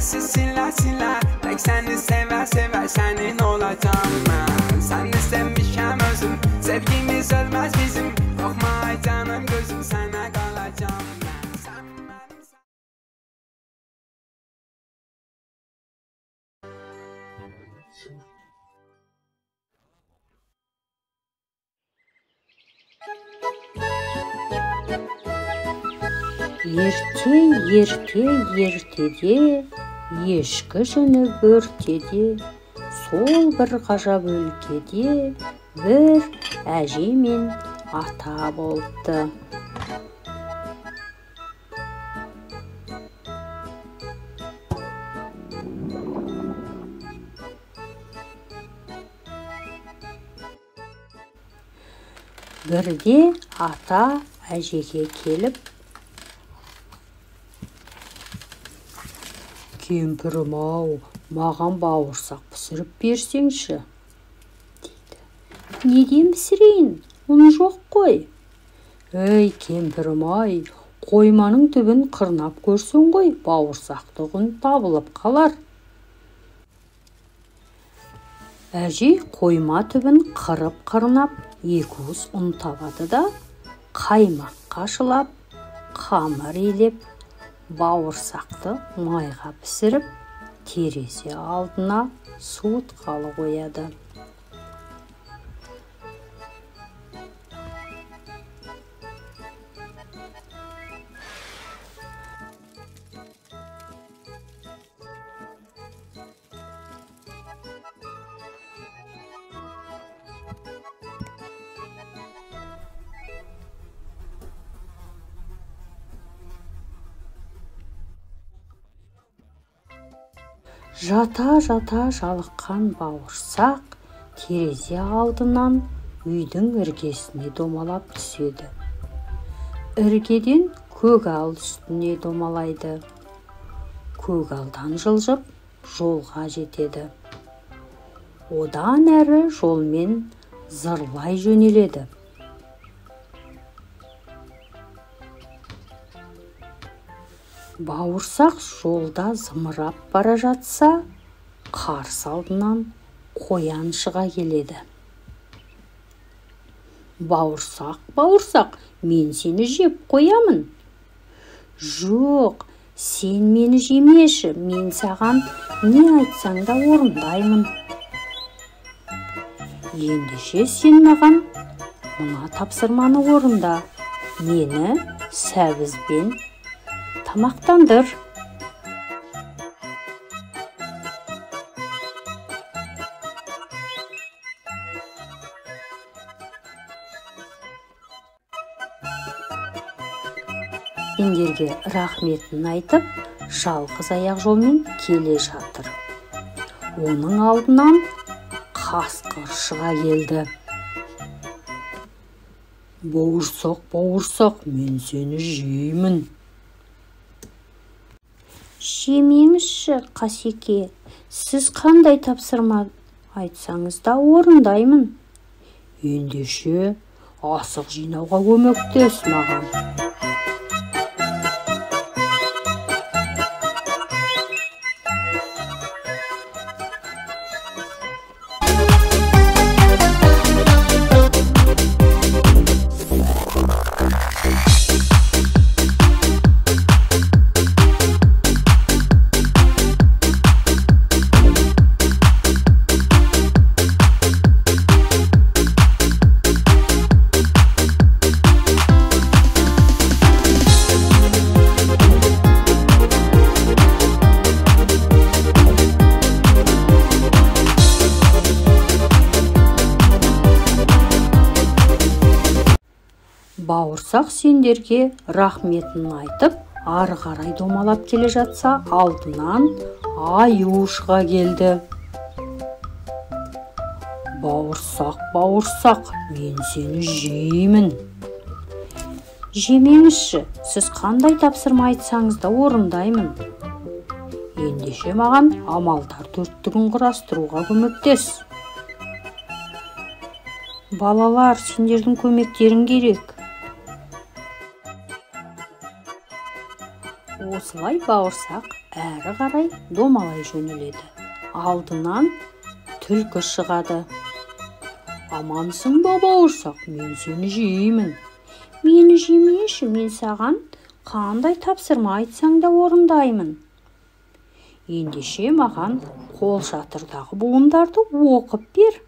Sessiz silah tek seni sever senin olacağım ben. Sen istemişəm özüm, sevgimiz ölmez bizim. Korkma canım gözüm, sana kalacağım ben. Sen benim... Ертеде ешкі жүні бөртеде, сол бір ғажап өлкеде бір әже мен ата болыпты. Бірде ата әжеге келіп: «Кемпірім-ау, маған бауырсақ пісіріп берсеңші», дейді. «Неден пісірейін? Ұн жоқ қой». «Ей, кемпірім-ай, қойманың түбін қырнап көрсең ғой, бауырсақтығын табылып қалар». Әже қойма түбін қырып-қырнап, екі уыс ұн табады да, қаймаққа шылап, қамыр илеп, бауырсақты майға пісіріп, терезе алдына суытқалы қояды. Жата-жата жалыққан бауырсақ терезе алдынан үйдің іргесіне домалап түседі. Іргеден көгал үстіне домалайды. Көгалдан жылжып жолға жетеді. Одан әрі жолмен зырлай жөнеледі. Бауырсақ жолда зымырап бара жатса, қарсы алдынан қоян шыға келеді. «Бауырсақ, мен сені жеп қоямын». «Жоқ, сен мені жемеші, мен саған не айтсаң да орындаймын». «Ендеше сен маған мына тапсырманы орында, мені сәбізбен тамақтандыр». Сендерге рахметін айтып, жалғыз аяқ жолмен келе жатыр. Оның алдынан қасқыр шыға келді. «Бауырсақ, мен сені жеймін». «Жемеңізші, Қасеке, сіз қандай тапсырма айтсаңыз да орындаймын». «Ендеше асық жинауға көмектес маған». Бауырсақ сендерге рахметін айтып, ары қарай домалап келе жатса, алдынан аю шыға келді. «Бауырсақ, мен сені жеймін». «Жемеңізші, сіз қандай тапсырма айтсаңыз да орындаймын». «Ендеше маған амалдар төрттігін құрастыруға көмектес». «Балалар, сендердің көмектерің керек». Осылай бауырсақ әрі қарай домалай жөнеледі. Алдынан түлкі шығады. Амансың ба бауырсақ, мен сені жеймін. Мені жемеші, мен саған қандай тапсырма айтсаң да орындаймын. Ендеше маған қол шатырдағы буындарды оқып бер.